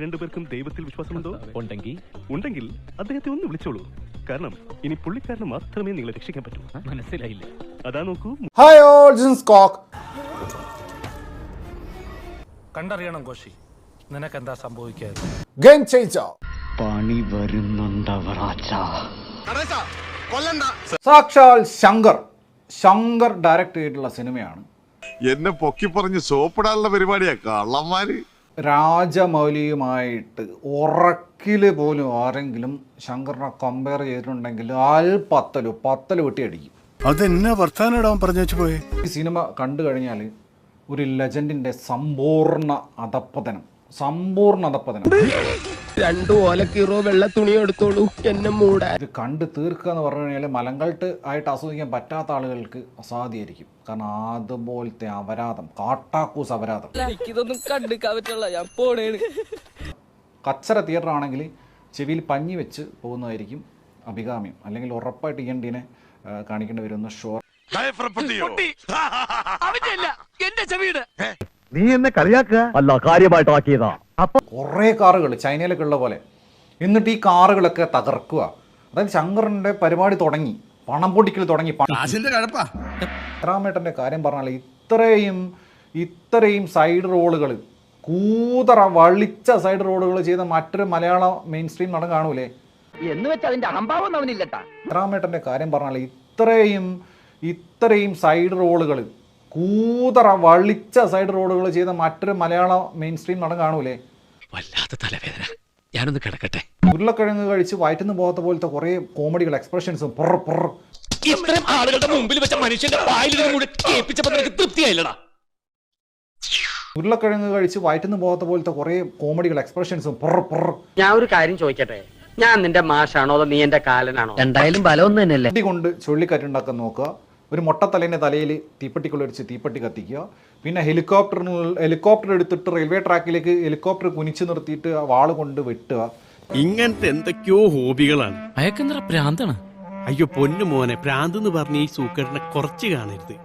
രണ്ടുപേർക്കും ദൈവത്തിൽ വിശ്വാസമുണ്ടോ? ഉണ്ടെങ്കിൽ അദ്ദേഹത്തെ ഒന്ന് വിളിച്ചോളൂ. കാരണം ഇനി പുള്ളിക്കാരന് മാത്രമേ നിങ്ങളെ രക്ഷിക്കാൻ പറ്റൂ. മനസ്സിലായില്ല? അതാ നോക്കൂ. Hi all, this is coke. കണ്ടറിയണം കോശി, നിനക്കെന്താ സംഭവിക്കാതെ. Game changer. പണി വരുന്നുണ്ടവറാച്ച. സാക്ഷാൽ ശങ്കർ ഡയറക്ട് ചെയ്തിട്ടുള്ള സിനിമയാണ്. എന്നെ പൊക്കി പറഞ്ഞ് സോപ്പിടാനുള്ള പരിപാടിയാ കള്ളന്മാര്. രാജമൗലിയുമായിട്ട് ഉറക്കില് പോലും ആരെങ്കിലും ശങ്കറിനെ കമ്പയർ ചെയ്തിട്ടുണ്ടെങ്കിൽ പത്തല് വെട്ടി അടിക്കും. അതെന്നാ വർത്താനം പറഞ്ഞു വെച്ചു പോയെ. ഈ സിനിമ കണ്ടു കഴിഞ്ഞാൽ ഒരു ലെജൻഡിന്റെ സമ്പൂർണ്ണ അധപ്പതനം. 2 ഓലക്കീറോ വെള്ള തുണി എടുത്തോളൂ എന്നെ മൂടാൻ. ഇത് കണ്ട് തീർക്കുക എന്ന് പറഞ്ഞു കഴിഞ്ഞാൽ മലങ്കൾട്ട് ആയിട്ട് ആസ്വദിക്കാൻ പറ്റാത്ത ആളുകൾക്ക് അസാധ്യമായിരിക്കും. കാരണം അതുപോലത്തെ അപരാധം, കാട്ടാക്കൂസ് അപരാധം. ഇതൊന്നും കണ്ടിക്കാൻ പറ്റില്ല, ഞാൻ പോണേണ്. കച്ചറ തിയേറ്റർ ആണെങ്കിൽ ചെവിയിൽ പഞ്ഞി വെച്ച് പോകുന്നതായിരിക്കും അഭികാമ്യം. അല്ലെങ്കിൽ ഉറപ്പായിട്ട് ഇയണ്ടിനെ കാണിക്കേണ്ടി വരുന്ന ഷോർ. നീ എന്നെ കളിയാക്കുക അല്ല, കാര്യമായിട്ടാക്കിയതാ. കുറേ കാറുകൾ ചൈനയിലൊക്കെ ഉള്ള പോലെ. എന്നിട്ട് ഈ കാറുകളൊക്കെ തകർക്കുക. അതായത് ശങ്കറിൻ്റെ പരിപാടി തുടങ്ങി, പണം പൊട്ടിക്കൽ തുടങ്ങി. രാമേട്ടൻ്റെ കാര്യം പറഞ്ഞാൽ ഇത്രയും സൈഡ് റോളുകൾ, കൂതറ വളിച്ച സൈഡ് റോളുകൾ ചെയ്ത മറ്റൊരു മലയാള മെയിൻ സ്ട്രീം നടൻ കാണൂലേ എന്ന് വെച്ച് അതിന്റെ അഹംഭാവം അവനില്ലട്ടാ. രാമേട്ടൻ്റെ കാര്യം പറഞ്ഞാൽ ഇത്രയും സൈഡ് റോളുകൾ, കൂതറ വളിച്ച സൈഡ് റോളുകൾ ചെയ്ത മറ്റൊരു മലയാള മെയിൻ സ്ട്രീം നടൻ കാണൂലേ. വല്ലാത്ത തലവേദന, ഞാനൊന്ന് കിടക്കട്ടെ. ഉരുളക്കിഴങ്ങ് കഴിച്ച് വയറ്റുന്ന പോകാത്ത പോലത്തെ കുറേ കോമഡികൾ, എക്സ്പ്രഷൻസും ഇത്രയും ആളുകളുടെ മുമ്പിൽ വെച്ച മനുഷ്യന്റെ തൃപ്തിയായില്ലടാ. ഉരുളക്കിഴങ്ങ് കഴിച്ച് വയറ്റുന്ന പോകാത്ത പോലത്തെ കുറേ കോമഡികൾ, എക്സ്പ്രഷൻസും ഞാൻ ഒരു കാര്യം ചോദിക്കട്ടെ, ഞാൻ നിന്റെ മാഷാണോ അതോ നീ എന്റെ കാലനാണോ? എന്തായാലും ബലമൊന്നും തന്നെയല്ലേ. കൊണ്ട് ചുഴലിക്കാറ്റുണ്ടാക്കാൻ നോക്കുക. ഒരു മൊട്ടത്തലേൻ്റെ തലയിൽ തീപ്പെട്ടിക്കൊള്ളടിച്ച് തീപ്പെട്ടി കത്തിക്കുക. പിന്നെ ഹെലികോപ്റ്റർ എടുത്തിട്ട് റെയിൽവേ ട്രാക്കിലേക്ക് ഹെലികോപ്റ്റർ കുനിച്ചു നിർത്തിയിട്ട് വാള് കൊണ്ട് വെട്ടുക. ഇങ്ങനത്തെ എന്തൊക്കെയോ ഹോബികളാണ്. അയക്കെന്തറ പ്രാന്താണ്. അയ്യോ പൊന്നു മോനെ, പ്രാന്ത് എന്ന് പറഞ്ഞ ഈ സൂക്കറിനെ കുറച്ച് കാണരുത്.